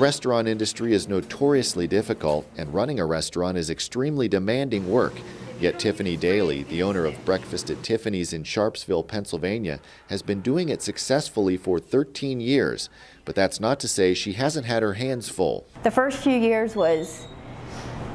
restaurant industry is notoriously difficult, and running a restaurant is extremely demanding work. Yet Tiffany Daley, the owner of Breakfast at Tiffany's in Sharpsville, Pennsylvania, has been doing it successfully for 13 years. But that's not to say she hasn't had her hands full. The first few years was,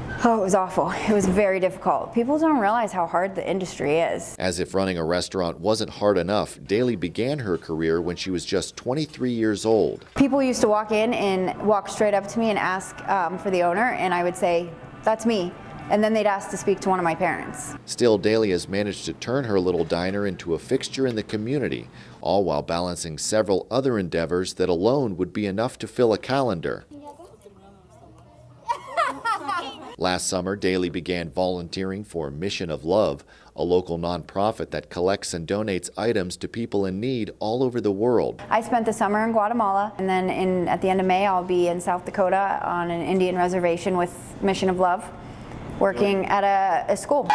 it was awful. It was very difficult. People don't realize how hard the industry is. As if running a restaurant wasn't hard enough, Daley began her career when she was just 23 years old. People used to walk in and walk straight up to me and ask for the owner, and I would say, "That's me." And then they'd ask to speak to one of my parents. Still, Daley has managed to turn her little diner into a fixture in the community, all while balancing several other endeavors that alone would be enough to fill a calendar. Last summer, Daley began volunteering for Mission of Love, a local nonprofit that collects and donates items to people in need all over the world. I spent the summer in Guatemala, and then at the end of May, I'll be in South Dakota on an Indian reservation with Mission of Love, working at a school.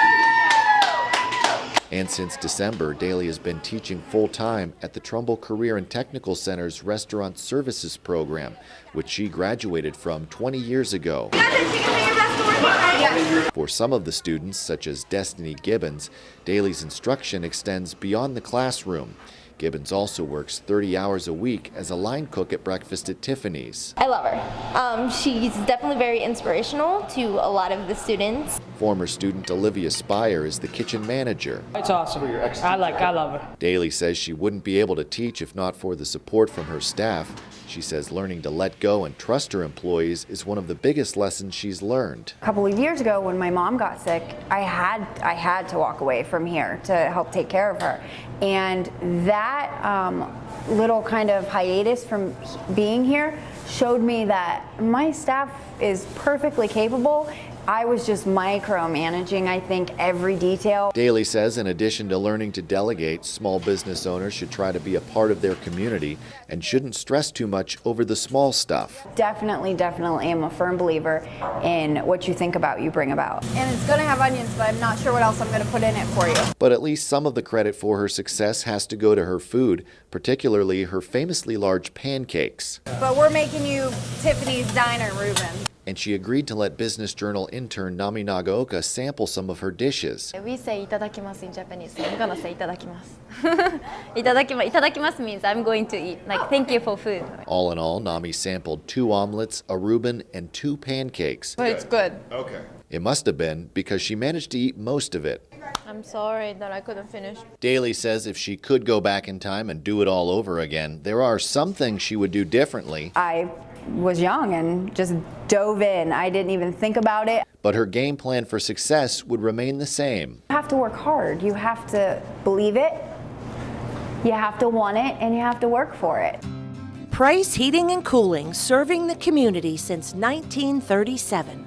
And since December, Daley has been teaching full-time at the Trumbull Career and Technical Center's Restaurant Services program, which she graduated from 20 years ago. For some of the students, such as Destiny Gibbons, Daley's instruction extends beyond the classroom. Gibbons also works 30 hours a week as a line cook at Breakfast at Tiffany's. I love her. She's definitely very inspirational to a lot of the students. Former student Olivia Spire is the kitchen manager. It's awesome. I love her. Daley says she wouldn't be able to teach if not for the support from her staff. She says learning to let go and trust her employees is one of the biggest lessons she's learned. A couple of years ago, when my mom got sick, I had to walk away from here to help take care of her. And that little kind of hiatus from being here showed me that my staff is perfectly capable. I was just micromanaging, I think, every detail. Daley says in addition to learning to delegate, small business owners should try to be a part of their community and shouldn't stress too much over the small stuff. Definitely am a firm believer in what you think about, you bring about. And it's gonna have onions, but I'm not sure what else I'm gonna put in it for you. But at least some of the credit for her success has to go to her food, particularly her famously large pancakes. But we're making you Tiffany's Diner, Ruben. And she agreed to let Business Journal intern Nami Nagaoka sample some of her dishes. We say itadakimasu in Japanese, so I'm gonna say itadakimasu. Itadakimasu means I'm going to eat, like thank you for food. All in all, Nami sampled 2 omelets, a Reuben, and 2 pancakes. But it's good. Okay. It must have been because she managed to eat most of it. I'm sorry that I couldn't finish. Daley says if she could go back in time and do it all over again, there are some things she would do differently. I was young and just dove in. I didn't even think about it. But her game plan for success would remain the same. You have to work hard. You have to believe it. You have to want it, and you have to work for it. Price Heating and Cooling, serving the community since 1937.